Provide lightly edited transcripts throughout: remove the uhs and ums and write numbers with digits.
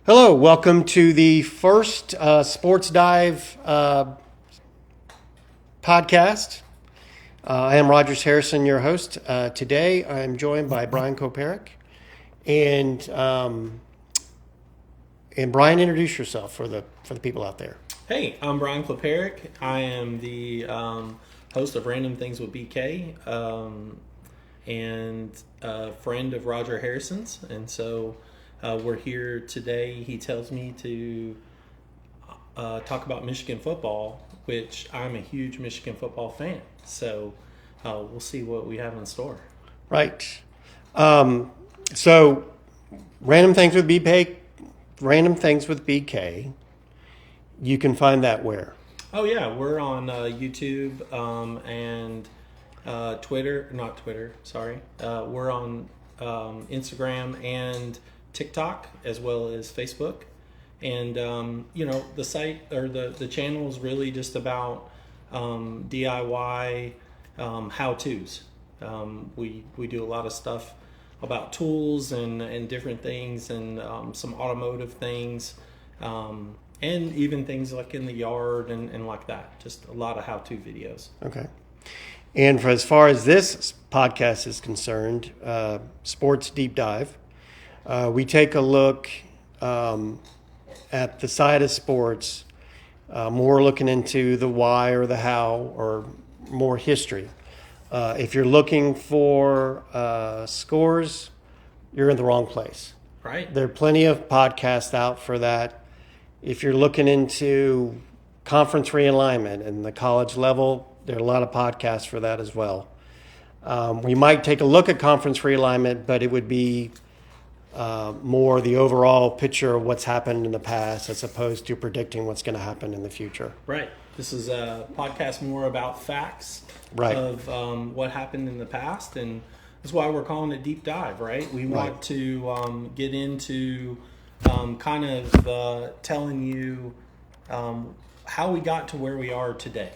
Hello, welcome to the first Sports Dive podcast. I am Rogers Harrison, your host. Today I am joined by Brian Koperick. And Brian, introduce yourself for the people out there. Hey, I'm Brian Koperick. I am the host of Random Things with BK and a friend of Roger Harrison's. And so we're here today. He tells me to talk about Michigan football, which I'm a huge Michigan football fan. So we'll see what we have in store. Right. So, Random Things with BK. You can find that where? Oh yeah, we're on YouTube and Twitter. Not Twitter. Sorry. We're on Instagram and TikTok as well as Facebook, and the site or the channel is really just about DIY how-tos. We do a lot of stuff about tools and different things, and some automotive things, and even things like in the yard and like that. Just a lot of how-to videos. Okay. And as far as this podcast is concerned, Sports Deep Dive, we take a look at the side of sports, more looking into the why or the how or more history. If you're looking for scores, you're in the wrong place. Right. There are plenty of podcasts out for that. If you're looking into conference realignment and the college level, there are a lot of podcasts for that as well. We might take a look at conference realignment, but it would be more the overall picture of what's happened in the past as opposed to predicting what's going to happen in the future. Right. This is a podcast more about facts of what happened in the past, and that's why we're calling it Deep Dive, right? We want to get into kind of telling you how we got to where we are today.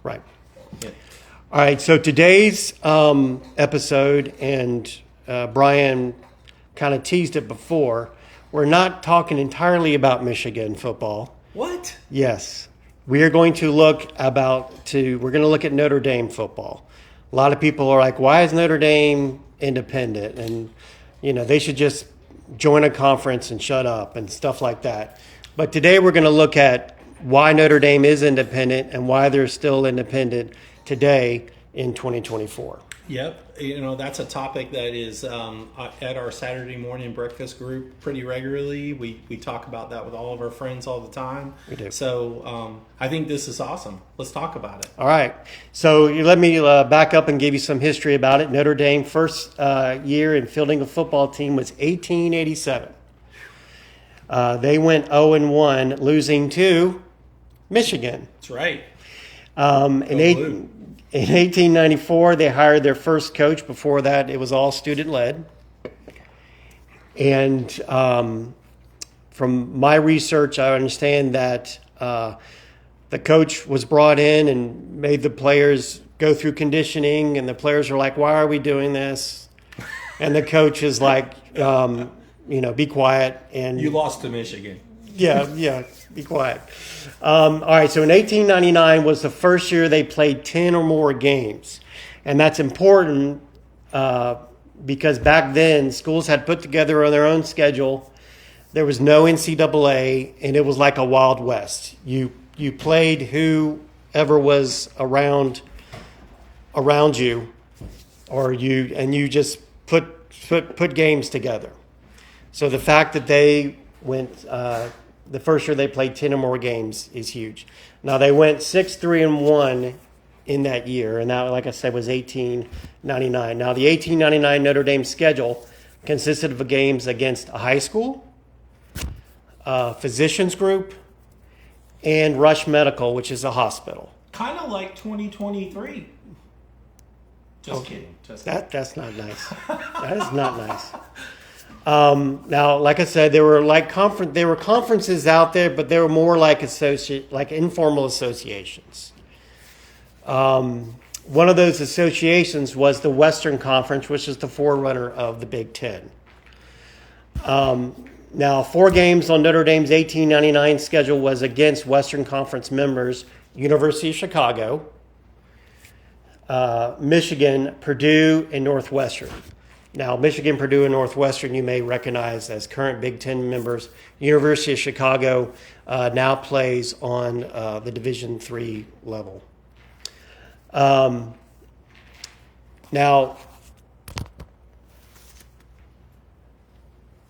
Right. Yeah. All right, so today's episode, and Brian kind of teased it before, we're not talking entirely about Michigan football. What? Yes. We are going to look at Notre Dame football. A lot of people are like, why is Notre Dame independent? And, they should just join a conference and shut up and stuff like that. But today we're going to look at why Notre Dame is independent and why they're still independent today in 2024. Yep. That's a topic that is at our Saturday morning breakfast group pretty regularly. We talk about that with all of our friends all the time. We do. So I think this is awesome. Let's talk about it. All right. So you let me back up and give you some history about it. Notre Dame first year in fielding a football team was 1887. They went 0-1, losing to Michigan. That's right. In 1894, they hired their first coach. Before that, it was all student-led. And from my research, I understand that the coach was brought in and made the players go through conditioning, and the players are like, why are we doing this? And the coach is like, be quiet. And you lost to Michigan. Yeah, be quiet. All right, so in 1899 was the first year they played 10 or more games. And that's important because back then schools had put together their own schedule. There was no NCAA, and it was like a Wild West. You played whoever was around you, you just put games together. So the fact that they went the first year they played 10 or more games is huge. Now they went 6-3-1 in that year, and that, like I said, was 1899. Now the 1899 Notre Dame schedule consisted of games against a high school, physicians group, and Rush Medical, which is a hospital. Kind of like 2023. Just kidding. That's not nice. That is not nice. Now, like I said, there were conferences out there, but they were more like informal associations. One of those associations was the Western Conference, which is the forerunner of the Big Ten. Now, 4 games on Notre Dame's 1899 schedule was against Western Conference members University of Chicago, Michigan, Purdue, and Northwestern. Now, Michigan, Purdue, and Northwestern you may recognize as current Big Ten members. University of Chicago now plays on the Division III level. Now,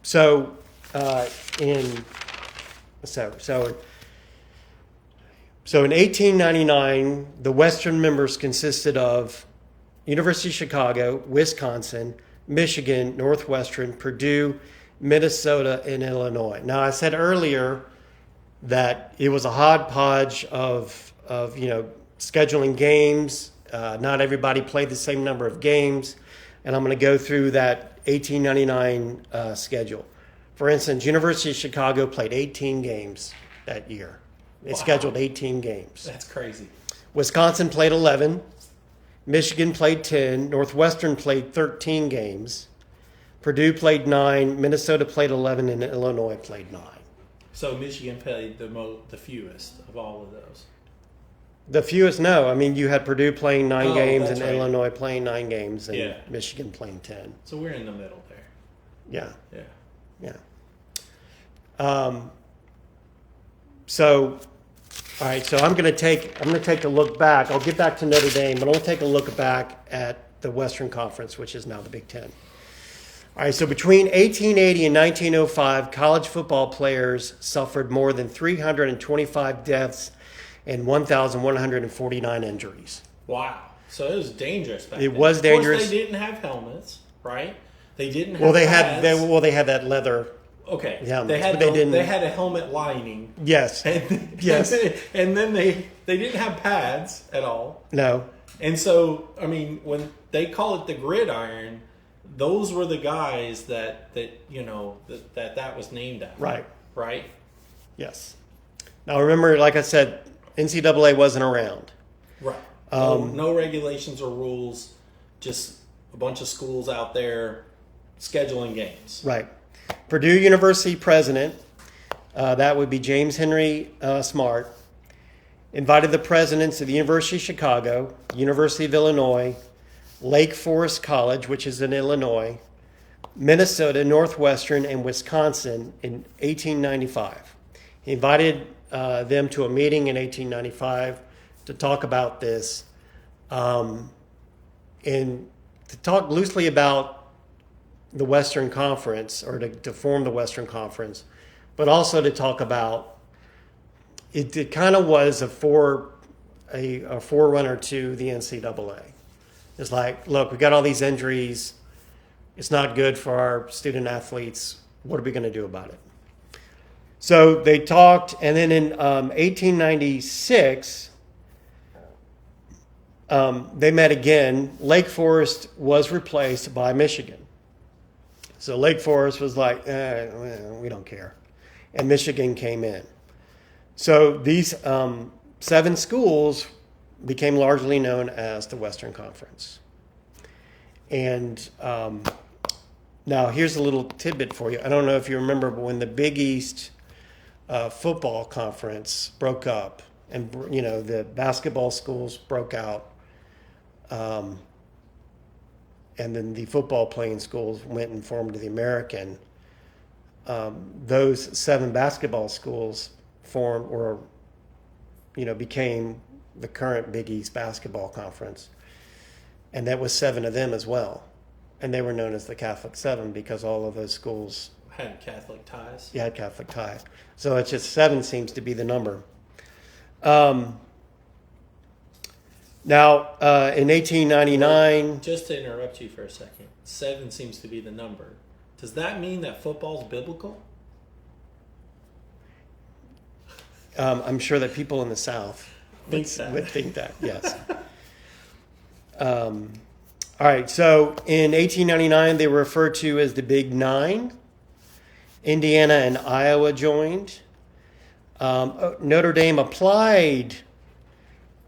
so in 1899, the Western members consisted of University of Chicago, Wisconsin, Michigan, Northwestern, Purdue, Minnesota, and Illinois. Now, I said earlier that it was a hodgepodge of scheduling games. Not everybody played the same number of games, and I'm going to go through that 1899 schedule. For instance, University of Chicago played 18 games that year. It scheduled 18 games. That's crazy. Wisconsin played 11. Michigan played 10. Northwestern played 13 games. Purdue played 9. Minnesota played 11, and Illinois played 9. So Michigan played the fewest of all of those. The fewest, no. I mean, you had Purdue playing 9 games and right. Illinois playing 9 games and Yeah. Michigan playing 10. So we're in the middle there. Yeah. Yeah. So, all right. So I'm going to take a look back. I'll get back to Notre Dame, but I'll take a look back at the Western Conference, which is now the Big Ten. All right. So between 1880 and 1905, college football players suffered more than 325 deaths and 1,149 injuries. Wow. So it was dangerous back It then. was dangerous. Of course, they didn't have helmets, right? They didn't have Well, they pads. had that leather. Okay. Yeah, they had but they didn't- they had a helmet lining. Yes. And, Yes. And then they didn't have pads at all. No. And so, I mean, when they call it the gridiron, those were the guys that was named after. Right. Right? Yes. Now remember, like I said, NCAA wasn't around. Right. No regulations or rules, just a bunch of schools out there scheduling games. Right. Purdue University president, that would be James Henry Smart, invited the presidents of the University of Chicago, University of Illinois, Lake Forest College, which is in Illinois, Minnesota, Northwestern, and Wisconsin in 1895. He invited them to a meeting in 1895 to talk about this and to talk loosely about the Western Conference, or to form the Western Conference, but also to talk about it kind of was a forerunner to the NCAA. It's like, look, we got all these injuries. It's not good for our student athletes. What are we going to do about it? So they talked, and then in 1896, they met again. Lake Forest was replaced by Michigan. So Lake Forest was like, we don't care. And Michigan came in. So these 7 schools became largely known as the Western Conference. And now here's a little tidbit for you. I don't know if you remember, but when the Big East football conference broke up and, the basketball schools broke out, and then the football playing schools went and formed the American. Those 7 basketball schools became the current Big East basketball conference. And that was 7 of them as well. And they were known as the Catholic 7 because all of those schools had Catholic ties. Yeah, had Catholic ties. So it's just 7 seems to be the number. Now, in 1899... Just to interrupt you for a second, 7 seems to be the number. Does that mean that football's biblical? I'm sure that people in the South would think that, yes. All right, so in 1899, they were referred to as the Big Nine. Indiana and Iowa joined. Notre Dame applied,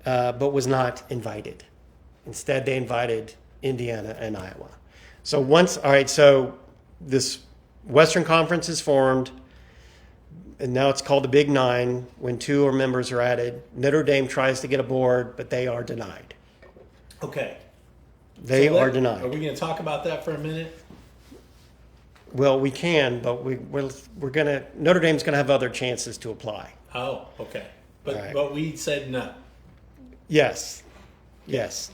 but was not invited. Instead, they invited Indiana and Iowa. So so this Western Conference is formed, and now it's called the Big Nine when two members are added. Notre Dame tries to get aboard, but they are denied. Okay. They So are denied. Are we going to talk about that for a minute? Well, we can, but we're gonna. Notre Dame's gonna have other chances to apply. Oh, okay. But Right. but we said no. Yes, yes.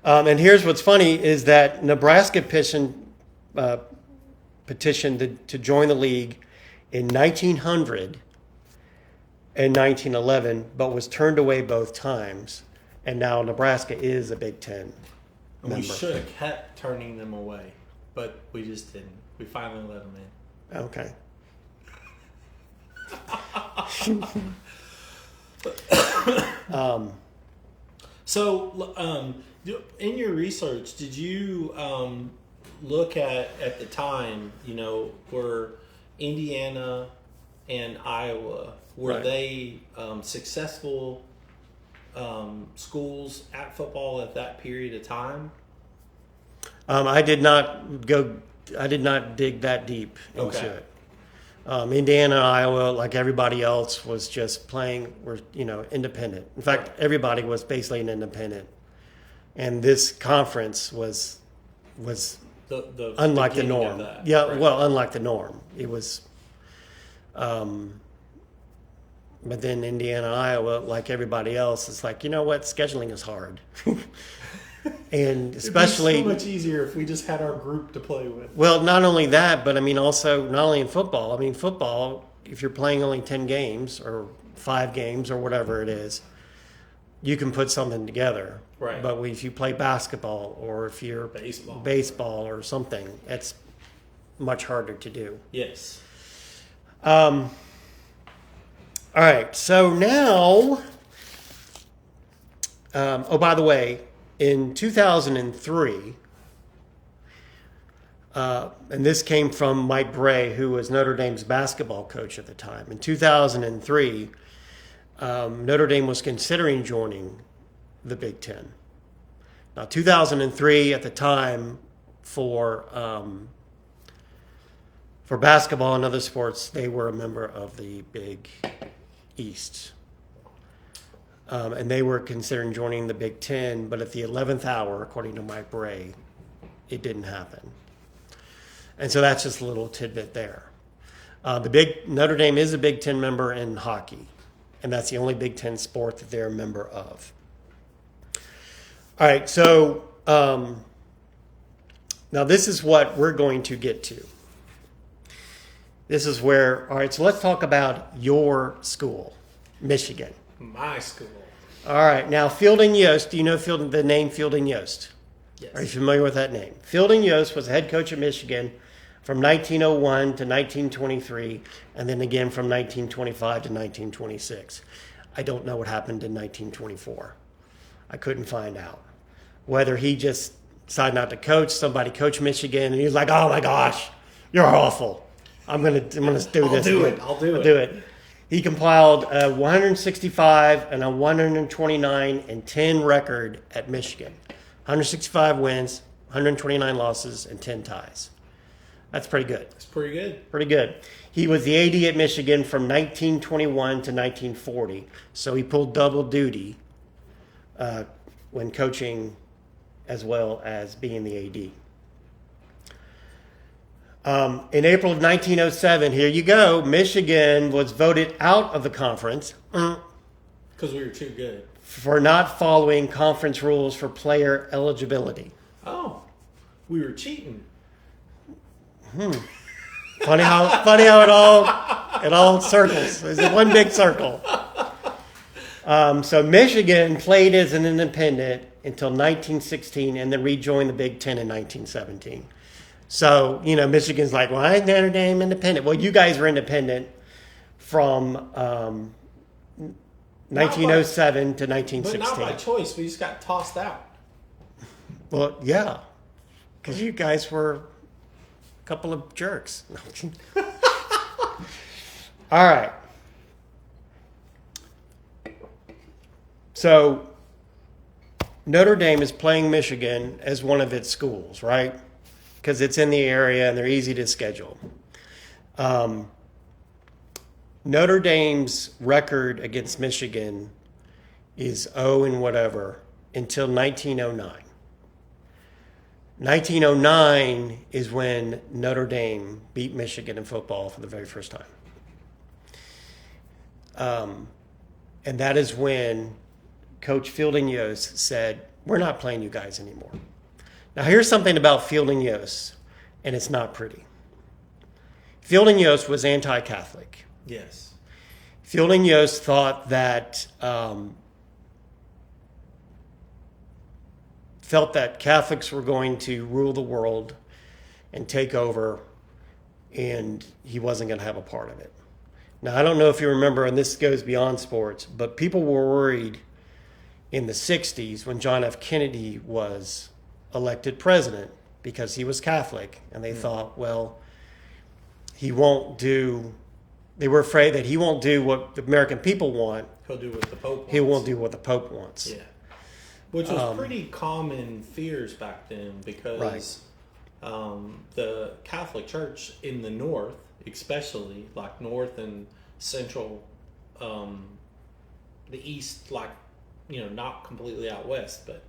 And here's what's funny is that Nebraska petitioned to join the league in 1900 and 1911, but was turned away both times. And now Nebraska is a Big Ten And member. we should have kept turning them away, but we just didn't. We finally let them in. Okay. So, in your research, did you look at the time? Were Indiana and Iowa Right. they successful schools at football at that period of time? I did not dig that deep into Okay. it. Indiana and Iowa, like everybody else, was just were independent. In fact, everybody was basically an independent. And this conference was The unlike the beginning norm. of that. Yeah, Right. well, unlike the norm. It was, but then Indiana and Iowa, like everybody else, it's like, you know what, scheduling is hard. And especially, It'd be so much easier if we just had our group to play with. well, not only that, but I mean, also not only in football. I mean, football, if you're playing only 10 games or 5 games or whatever it is, you can put something together. Right. But if you play basketball or if you're baseball or something, it's much harder to do. Yes. All right. So now, oh, by the way, in 2003, and this came from Mike Bray, who was Notre Dame's basketball coach at the time. In 2003, Notre Dame was considering joining the Big Ten. Now, 2003 at the time for basketball and other sports, they were a member of the Big East. And they were considering joining the Big Ten, but at the 11th hour, according to Mike Bray, it didn't happen. And so that's just a little tidbit there. Notre Dame is a Big Ten member in hockey, and that's the only Big Ten sport that they're a member of. All right, so now this is what we're going to get to. This is where, all right, so let's talk about your school, Michigan. My school. All right, now Fielding Yost, do you know the name Fielding Yost? Yes. Are you familiar with that name? Fielding Yost was the head coach at Michigan from 1901 to 1923, and then again from 1925 to 1926. I don't know what happened in 1924. I couldn't find out. Whether he just decided not to coach, somebody coached Michigan, and he was like, oh my gosh, you're awful. I'm gonna do this. I'll do it. He compiled a 165 and a 129-10 record at Michigan. 165 wins, 129 losses, and 10 ties. That's pretty good. It's pretty good. Pretty good. He was the AD at Michigan from 1921 to 1940, so he pulled double duty when coaching as well as being the AD. In April of 1907, here you go, Michigan was voted out of the conference Because we were too good. for not following conference rules for player eligibility. Oh, we were cheating. Funny how it all circles. It's one big circle. So Michigan played as an independent until 1916 and then rejoined the Big Ten in 1917. So, Michigan's like, why is Notre Dame independent? Well, you guys were independent from 1907 to 1916. But not by choice. We just got tossed out. Well, yeah, because you guys were a couple of jerks. All right. So Notre Dame is playing Michigan as one of its schools, right? Because it's in the area and they're easy to schedule. Notre Dame's record against Michigan is 0 and whatever until 1909. 1909 is when Notre Dame beat Michigan in football for the very first time. And that is when Coach Fielding Yost said, we're not playing you guys anymore. Now, here's something about Fielding Yost, and it's not pretty. Fielding Yost was anti-Catholic. Yes. Fielding Yost thought that, felt that Catholics were going to rule the world and take over, and he wasn't going to have a part of it. Now, I don't know if you remember, and this goes beyond sports, but people were worried in the 60s when John F. Kennedy was elected president because he was Catholic, and they thought, well, he won't do, they were afraid that he won't do what the American people want. He'll do what the Pope wants. He won't do what the Pope wants. Yeah. Which was pretty common fears back then because the Catholic Church in the North, especially like North and Central, the East, like, not completely out West, but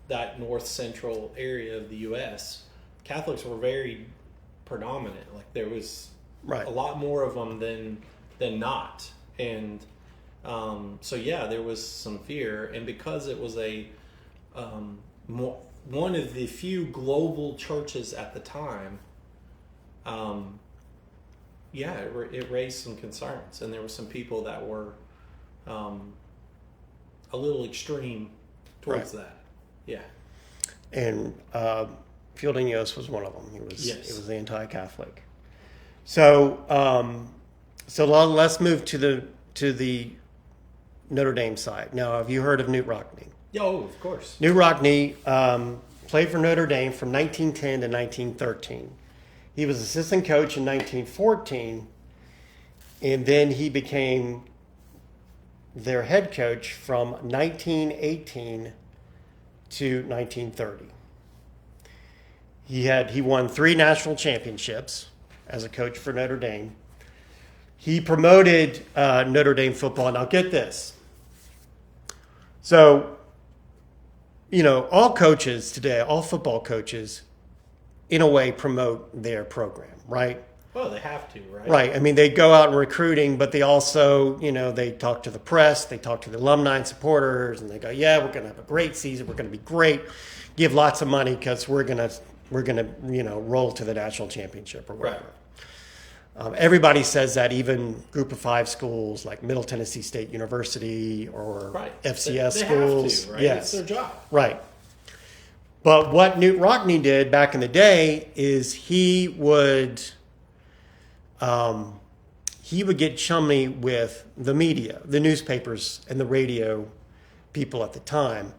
that North Central area of the U.S., Catholics were very predominant. Like there was a lot more of them than not. And so there was some fear, and because it was one of the few global churches at the time, it raised some concerns, and there were some people that were a little extreme towards that. Yeah, and Fielding Yost was one of them. He was anti-Catholic. So let's move to the Notre Dame side. Now, have you heard of Knute Rockne? Oh, of course. Knute Rockne played for Notre Dame from 1910 to 1913. He was assistant coach in 1914, and then he became their head coach from 1918 to 1930. He won 3 national championships as a coach for Notre Dame. He promoted Notre Dame football. Now get this. So, all coaches today, all football coaches, in a way, promote their program, right? Well, they have to, right? Right. I mean, they go out in recruiting, but they also, they talk to the press, they talk to the alumni and supporters, and they go, yeah, we're going to have a great season. We're going to be great. Give lots of money because we're going to roll to the national championship or whatever. Right. Everybody says that, even Group of 5 schools like Middle Tennessee State University or FCS they schools. Have to, right? Yes. It's their job. Right. But what Knute Rockne did back in the day is he would get chummy with the media, the newspapers and the radio people at the time.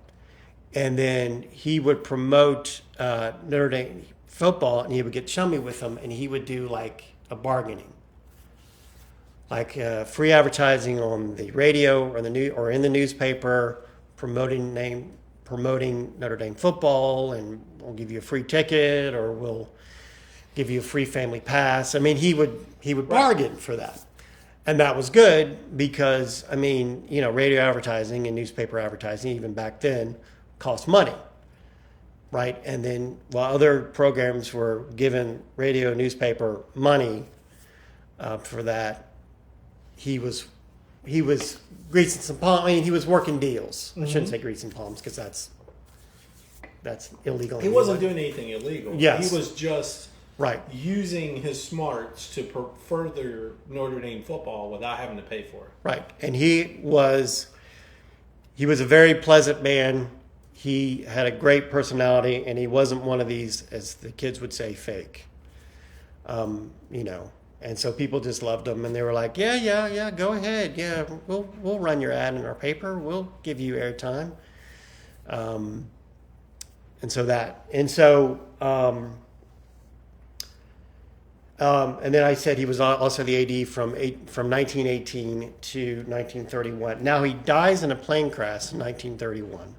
And then he would promote Notre Dame football, and he would get chummy with them, and he would do like a bargaining, like free advertising on the radio or in the newspaper, promoting Notre Dame football, and we'll give you a free ticket, or we'll give you a free family pass. I mean, he would bargain for that. And that was good because, radio advertising and newspaper advertising, even back then, cost money, right? And then while other programs were giving radio, newspaper money for that, he was greasing some palms. He was working deals. I shouldn't say greasing palms because that's illegal. He wasn't doing anything illegal. Yes. He was just right using his smarts to further Notre Dame football without having to pay for it. Right. And he was a very pleasant man. He had a great personality, and he wasn't one of these, as the kids would say, fake. And so people just loved him, and they were like, yeah, go ahead. Yeah, we'll run your ad in our paper. We'll give you airtime. And then I said he was also the AD from 1918 to 1931. Now he dies in a plane crash in 1931.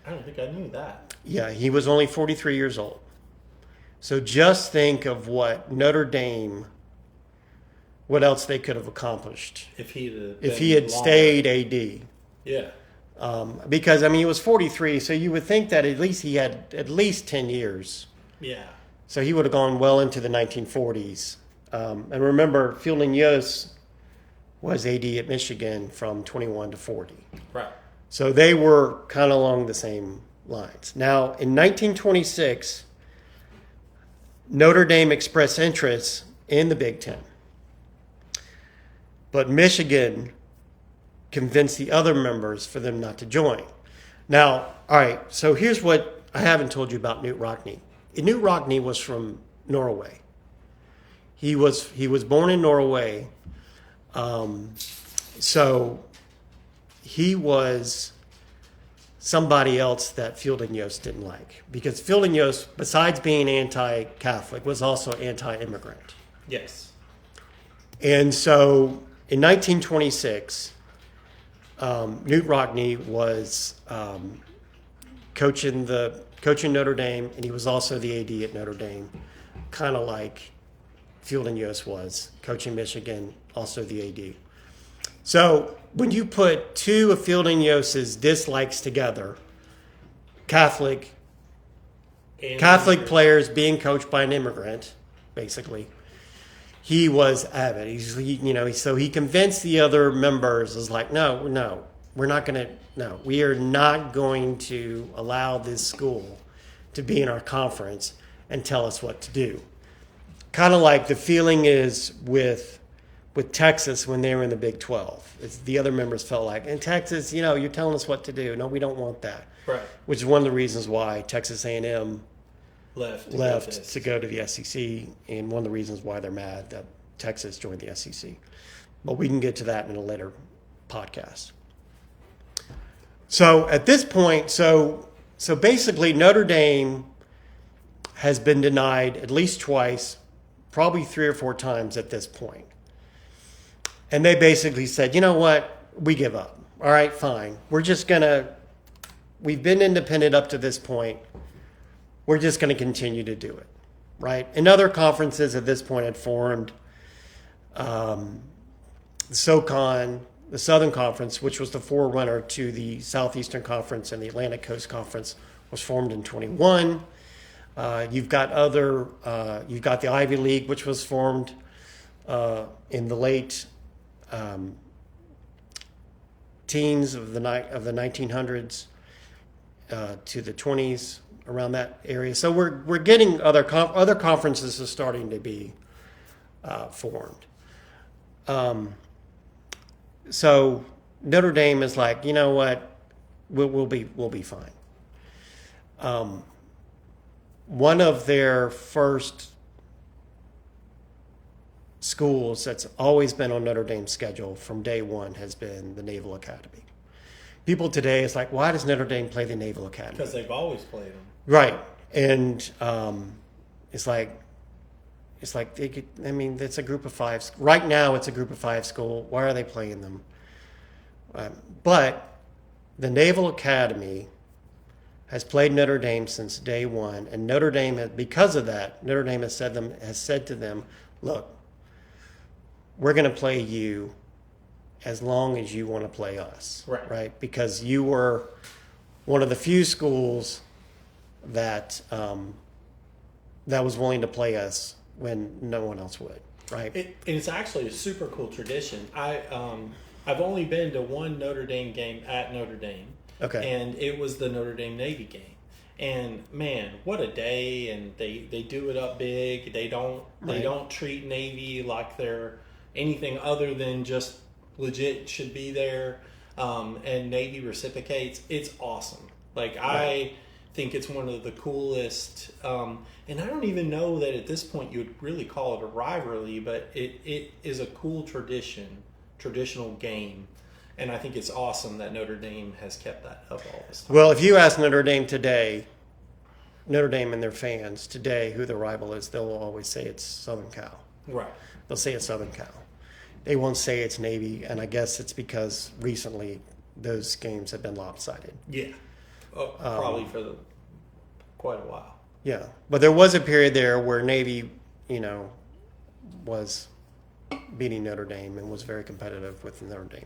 I don't think I knew that. Yeah, he was only 43 years old. So just think of what Notre Dame, what else they could have accomplished If he had stayed AD. Yeah. Because, I mean, he was 43, so you would think that at least he had at least 10 years. Yeah. So he would have gone well into the 1940s. And remember, Fielding Yost was AD at Michigan from 21 to 40. Right. So they were kind of along the same lines. Now, in 1926, Notre Dame expressed interest in the Big Ten. But Michigan convinced the other members for them not to join. Now, all right, so here's what I haven't told you about Knut Rockne. Knut Rockne was from Norway. He was born in Norway. So he was somebody else that Fielding Yost didn't like. Because Fielding Yost, besides being anti-Catholic, was also anti-immigrant. Yes. And so in 1926, Knut Rockne was coaching Notre Dame, and he was also the AD at Notre Dame, kind of like Fielding Yost was, coaching Michigan, also the AD. So when you put two of Fielding Yost's dislikes together, Catholic players being coached by an immigrant, basically, he was avid. So he convinced the other members, was like, no, we are not going to allow this school to be in our conference and tell us what to do. Kind of like the feeling is with Texas when they were in the Big 12. The other members felt like, in Texas, you're telling us what to do. No, we don't want that. Right. Which is one of the reasons why Texas A&M left to go to the SEC, and one of the reasons why they're mad that Texas joined the SEC. But we can get to that in a later podcast. So at this point, so basically Notre Dame has been denied at least twice, probably 3 or 4 times at this point. And they basically said, you know what, we give up. All right, fine. We've been independent up to this point. We're just going to continue to do it, right? And other conferences at this point had formed. The SoCon, the Southern Conference, which was the forerunner to the Southeastern Conference and the Atlantic Coast Conference, was formed in 21. You've got the Ivy League, which was formed in the late teens of the 1900s to the 20s, around that area. So we're getting other conferences are starting to be formed. So Notre Dame is like, you know what, we'll be fine. One of their first schools that's always been on Notre Dame's schedule from day one has been the Naval Academy. People today is like, why does Notre Dame play the Naval Academy? Because they've always played them. Right. And it's like they could, I mean, it's a group of 5. Right now it's a group of 5 school. Why are they playing them? But the Naval Academy has played Notre Dame since day one, and Notre Dame, because of that, Notre Dame has said to them, look, we're going to play you as long as you want to play us, right? Because you were one of the few schools that that was willing to play us when no one else would, right? And it's actually a super cool tradition. I've only been to one Notre Dame game at Notre Dame. Okay. And it was the Notre Dame Navy game. And man, what a day! And they do it up big. They don't treat Navy like they're anything other than just legit should be there. And Navy reciprocates. It's awesome. Like I think it's one of the coolest. And I don't even know that at this point you would really call it a rivalry, but it is a cool traditional game. And I think it's awesome that Notre Dame has kept that up all this time. Well, if you ask Notre Dame today, Notre Dame and their fans today who the rival is, they'll always say it's Southern Cal. Right. They'll say it's Southern Cal. They won't say it's Navy, and I guess it's because recently those games have been lopsided. Yeah. Probably for quite a while. Yeah, but there was a period there where Navy, was beating Notre Dame and was very competitive with Notre Dame.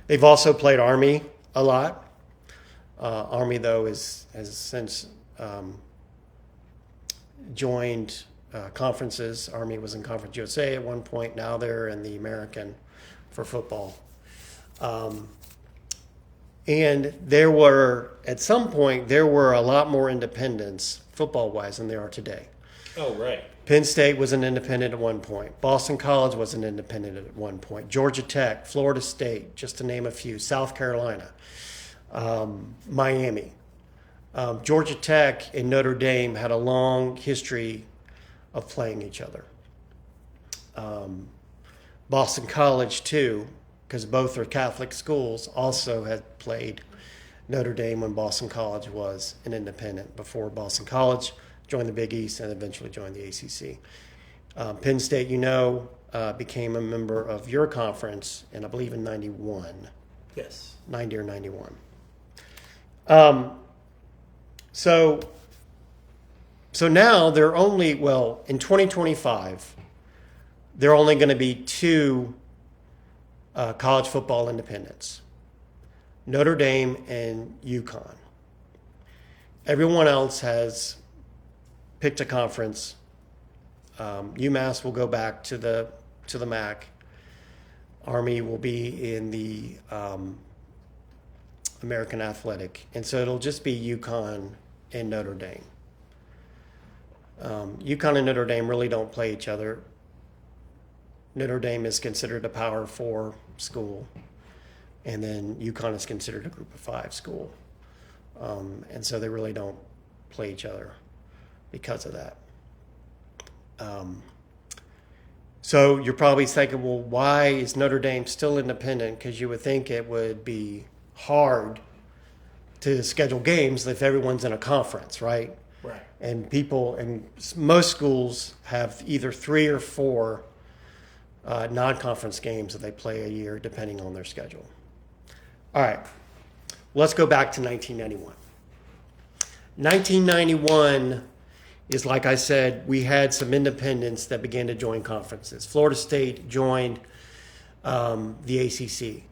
They've also played Army a lot. Army, though, has since joined conferences. Army was in Conference USA at one point. Now they're in the American for football. And at some point, there were a lot more independents football-wise than there are today. Oh, right. Penn State was an independent at one point. Boston College was an independent at one point. Georgia Tech, Florida State, just to name a few. South Carolina, Miami. Georgia Tech and Notre Dame had a long history of playing each other. Boston College, too, because both are Catholic schools, also had played Notre Dame when Boston College was an independent before Boston College joined the Big East and eventually joined the ACC. Penn State, became a member of your conference, and I believe in 91. Yes. 90 or 91. So now there are only, in 2025, there are only going to be two college football independents, Notre Dame and UConn. Everyone else has picked a conference. UMass will go back to the MAC. Army will be in the American Athletic, and so it'll just be UConn and Notre Dame. UConn and Notre Dame really don't play each other. Notre Dame is considered a Power 4 school, and then UConn is considered a Group of 5 school. And so they really don't play each other because of that. So you're probably thinking, well, why is Notre Dame still independent? Because you would think it would be hard to schedule games if everyone's in a conference, right? Right. And most schools have either 3 or 4 non-conference games that they play a year, depending on their schedule. All right, let's go back to 1991. 1991 is, like I said, we had some independents that began to join conferences. Florida State joined the ACC.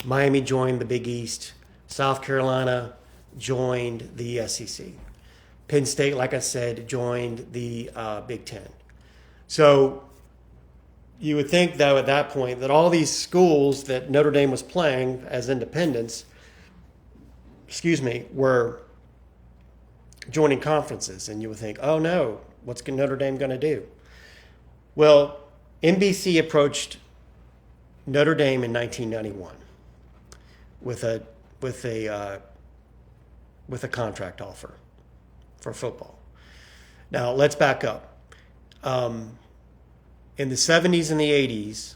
Miami joined the Big East. South Carolina joined the SEC. Penn State, like I said, joined the Big Ten. So you would think, though, at that point, that all these schools that Notre Dame was playing as independents, were joining conferences. And you would think, oh, no, what's Notre Dame going to do? Well, NBC approached Notre Dame in 1991 with a contract offer for football. Now, let's back up. In the 70s and the 80s,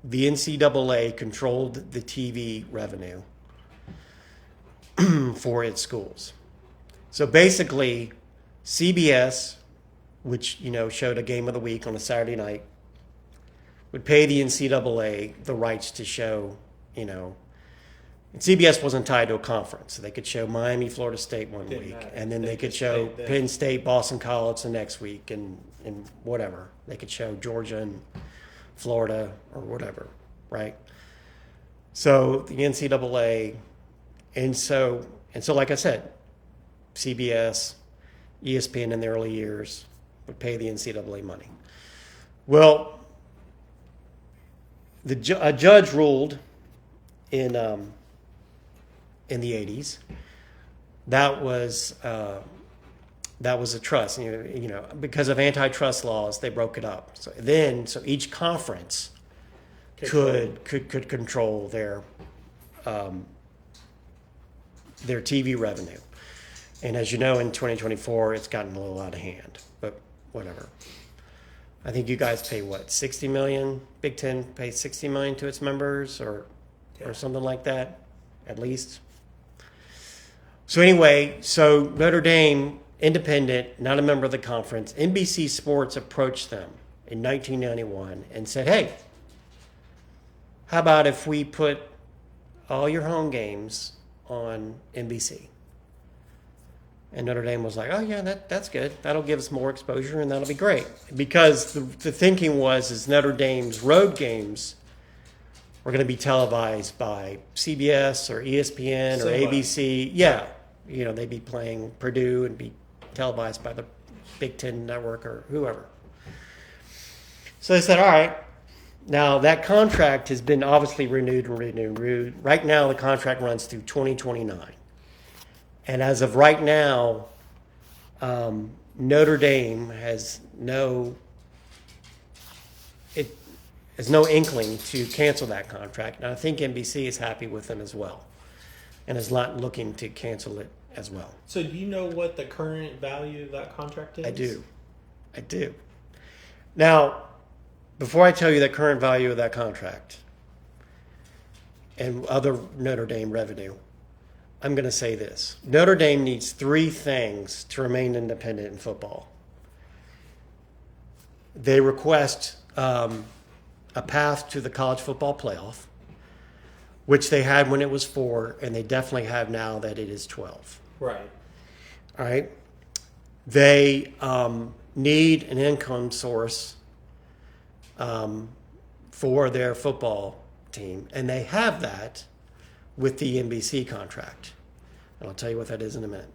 the NCAA controlled the TV revenue for its schools. So basically, CBS, which showed a game of the week on a Saturday night, would pay the NCAA the rights to show, and CBS wasn't tied to a conference. So they could show Miami, Florida State one week, and then they could show Penn State, Boston College the next week, and whatever. They could show Georgia and Florida or whatever, right? So the NCAA, and so like I said, CBS, ESPN in the early years would pay the NCAA money. Well, a judge ruled in the 80s that was a trust. Because of antitrust laws, they broke it up. So each conference could control their TV revenue. And as you know, in 2024, it's gotten a little out of hand. But whatever. I think you guys pay $60 million. Big Ten pays $60 million to its members, or something like that, at least. So anyway, Notre Dame, independent, not a member of the conference. NBC Sports approached them in 1991 and said, "Hey, how about if we put all your home games on NBC?" And Notre Dame was like, oh, yeah, that's good. That'll give us more exposure, and that'll be great. Because the thinking is Notre Dame's road games were going to be televised by CBS or ESPN or ABC. Yeah. They'd be playing Purdue and be televised by the Big Ten Network or whoever. So they said, all right. Now, that contract has been obviously renewed. Right now, the contract runs through 2029. And as of right now, Notre Dame has no inkling to cancel that contract. And I think NBC is happy with them as well and is not looking to cancel it as well. So do you know what the current value of that contract is? I do. Now, before I tell you the current value of that contract and other Notre Dame revenue, I'm going to say this. Notre Dame needs 3 things to remain independent in football. They request a path to the college football playoff, which they had when it was 4, and they definitely have now that it is 12. Right. All right. They need an income source for their football team, and they have that with the NBC contract. And I'll tell you what that is in a minute.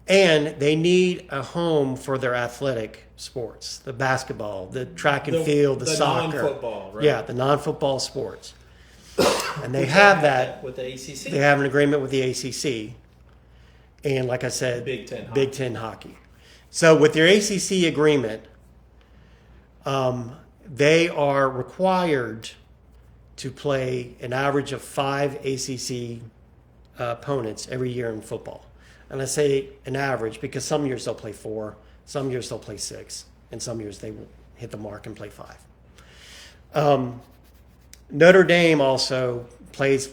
And they need a home for their athletic sports, the basketball, the track and field, the soccer. Non-football, right? Yeah, the non-football sports. And they have that with the ACC. They have an agreement with the ACC. And like I said, Big Ten hockey. So with their ACC agreement, they are required to play an average of 5 ACC opponents every year in football. And I say an average because some years they'll play 4, some years they'll play 6, and some years they will hit the mark and play 5. Notre Dame also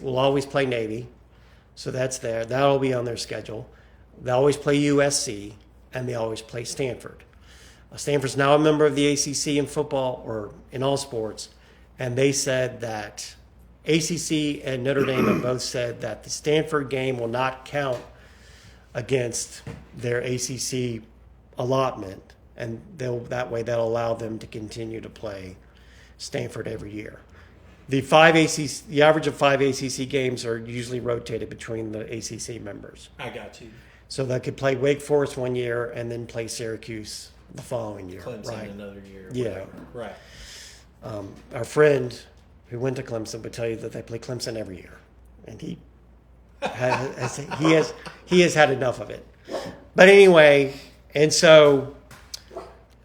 will always play Navy, so that's there. That'll be on their schedule. They always play USC, and they always play Stanford. Stanford's now a member of the ACC in football or in all sports. And they said that ACC and Notre Dame have both said that the Stanford game will not count against their ACC allotment. And that'll allow them to continue to play Stanford every year. The average of 5 ACC games are usually rotated between the ACC members. I got you. So they could play Wake Forest one year and then play Syracuse the following year. Clemson right? Another year. Yeah. Whatever. Right. Our friend who went to Clemson would tell you that they play Clemson every year, and he has had enough of it. But anyway, and so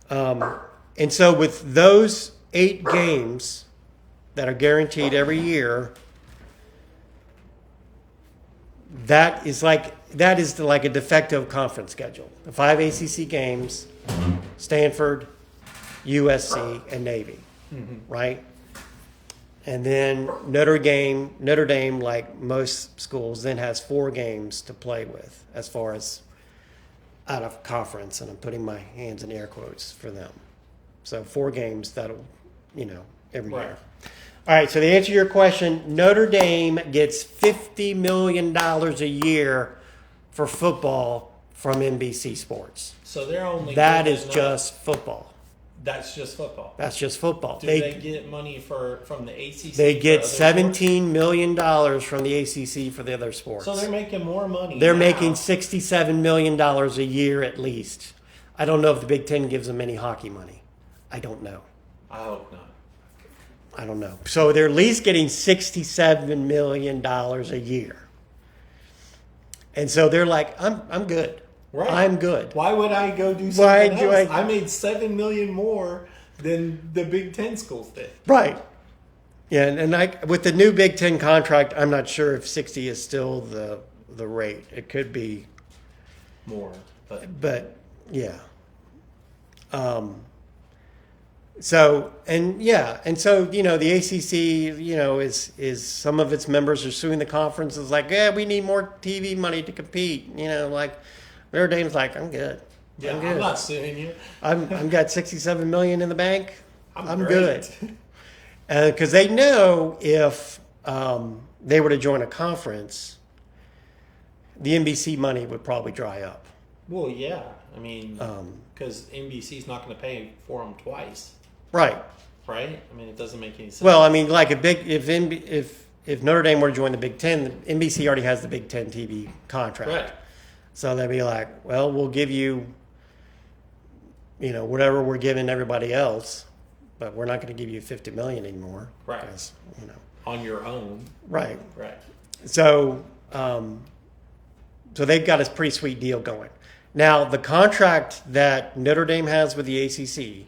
with those 8 games that are guaranteed every year, that is like a de facto conference schedule. The 5 ACC games, Stanford, USC, and Navy. Mm-hmm. Right? And then Notre Dame, like most schools, then has 4 games to play with as far as out of conference, and I'm putting my hands in air quotes for them. So 4 games that'll, every year. All right, so to answer your question, Notre Dame gets $50 million a year for football from NBC Sports. So they're only that is just football. That's just football. That's just football. Do they get money from the ACC? They get $17 million from the ACC for the other sports. So they're making more money. They're making $67 million a year at least. I don't know if the Big Ten gives them any hockey money. I don't know. I hope not. I don't know. So they're at least getting $67 million a year. And so they're like, I'm good. Right. I'm good. Why would I go do something else? I made $7 million more than the Big Ten schools did. Right. Yeah, and with the new Big Ten contract, I'm not sure if 60 is still the rate. It could be more, but yeah. So the ACC, is some of its members are suing the conference. It's like, we need more TV money to compete. Like Notre Dame's like, I'm good. Yeah, I'm not suing you. I'm got $67 million in the bank. I'm good. Because they know if they were to join a conference, the NBC money would probably dry up. Well, yeah. I mean, because NBC's not going to pay for them twice, Right. right? I mean, it doesn't make any sense. Well, I mean, like if Notre Dame were to join the Big Ten, NBC already has the Big Ten TV contract. Right. So they'd be like, well, we'll give you, whatever we're giving everybody else, but we're not going to give you $50 million anymore. Right. Because, On your own. Right. Right. So, so they've got a pretty sweet deal going. Now, the contract that Notre Dame has with the ACC,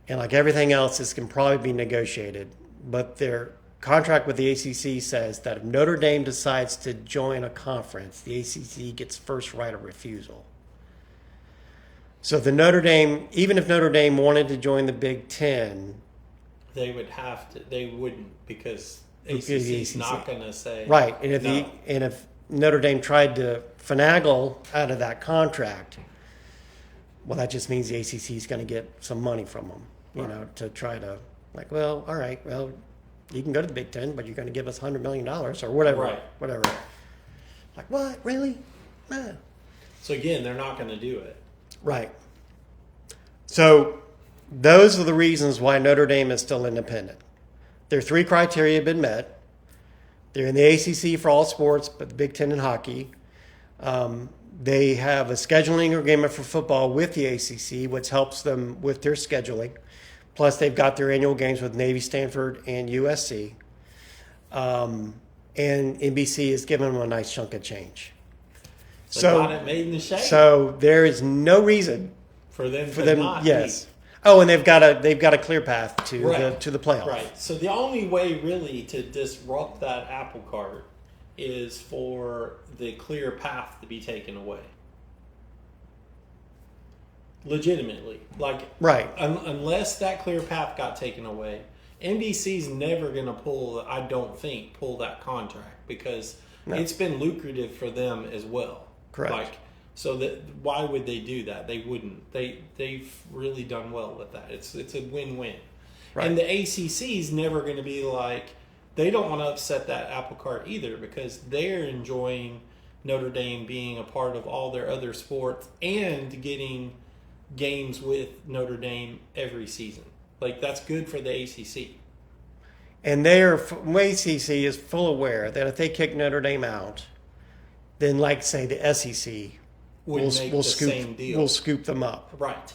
and like everything else, this can probably be negotiated, but their contract with the ACC says that if Notre Dame decides to join a conference, the ACC gets first right of refusal. So even if Notre Dame wanted to join the Big Ten, they wouldn't because ACC's not going to say right. And no. if Notre Dame tried to finagle out of that contract, well, that just means the ACC is going to get some money from them, to try to all right, well, you can go to the Big Ten, but you're going to give us $100 million or whatever, right. whatever. Like what? Really? No. So again, they're not going to do it. Right. So those are the reasons why Notre Dame is still independent. Their three criteria have been met. They're in the ACC for all sports, but the Big Ten in hockey. They have a scheduling agreement for football with the ACC, which helps them with their scheduling. Plus, they've got their annual games with Navy, Stanford, and USC. And NBC has given them a nice chunk of change. So got it made in the shade. So there is no reason for them not yes. Oh, and they've got a clear path to right. the playoffs. Right. So the only way really to disrupt that apple cart is for the clear path to be taken away. Legitimately. Right. Unless that clear path got taken away, NBC's never going to pull that contract because it's been lucrative for them as well. Correct. Why would they do that? They wouldn't. They've really done well with that. It's a win-win. Right. And the ACC's never going to be they don't want to upset that apple cart either because they're enjoying Notre Dame being a part of all their other sports and getting games with Notre Dame every season. That's good for the ACC. And ACC is full aware that if they kick Notre Dame out, then say the SEC will scoop them up. Right.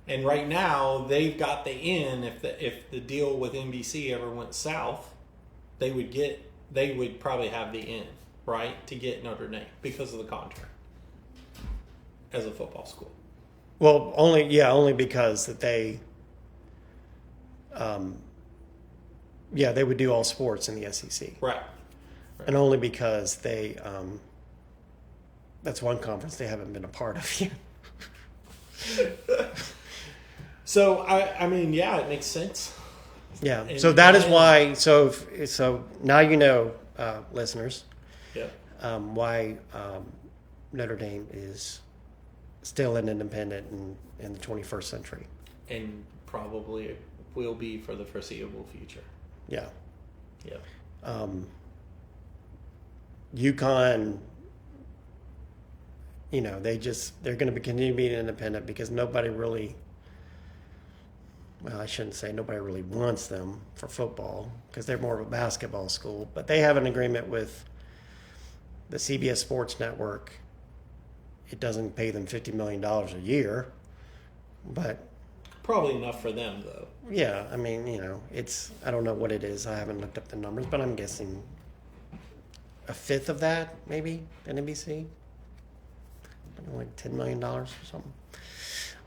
And right now they've got the in. If the deal with NBC ever went south, they would probably have the in, right, to get Notre Dame because of the contract as a football school. Well, only because that they they would do all sports in the SEC. Right. And only because they that's one conference they haven't been a part of yet. So I mean, yeah, it makes sense. Yeah. And so that is why. So now listeners. Yeah. Why Notre Dame is still an independent in the 21st century, and probably will be for the foreseeable future. Yeah. Yeah. UConn. They're going to continue being independent because nobody really. Well, I shouldn't say nobody really wants them for football because they're more of a basketball school. But they have an agreement with the CBS Sports Network. It doesn't pay them $50 million a year, but probably enough for them, though. Yeah, I mean, it's I don't know what it is. I haven't looked up the numbers, but I'm guessing a fifth of that, maybe, at NBC. Like $10 million or something.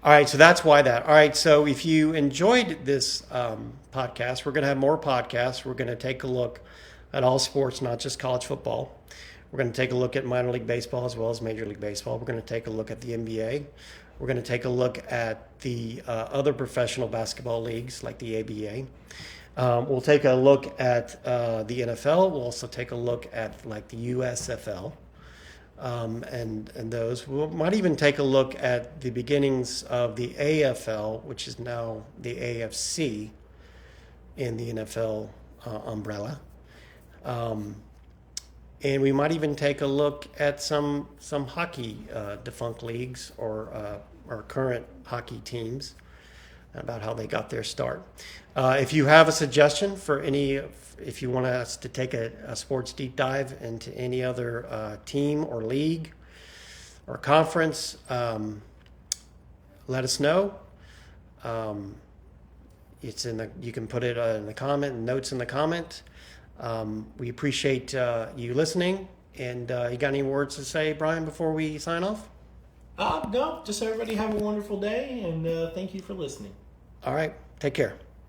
All right, so that's why that. All right, so if you enjoyed this podcast, we're going to have more podcasts. We're going to take a look at all sports, not just college football. We're going to take a look at minor league baseball as well as Major League Baseball. We're going to take a look at the NBA. We're going to take a look at the other professional basketball leagues like the ABA. We'll take a look at the NFL. We'll also take a look at the USFL. And those. We might even take a look at the beginnings of the AFL, which is now the AFC in the NFL umbrella. and we might even take a look at some hockey defunct leagues or current hockey teams about how they got their start. If you have a suggestion for if you want us to take a sports deep dive into any other team or league or conference, let us know. You can put it in the comment and notes in the comment. We appreciate you listening. And you got any words to say, Brian, before we sign off? No, just everybody have a wonderful day, and thank you for listening. All right. Take care.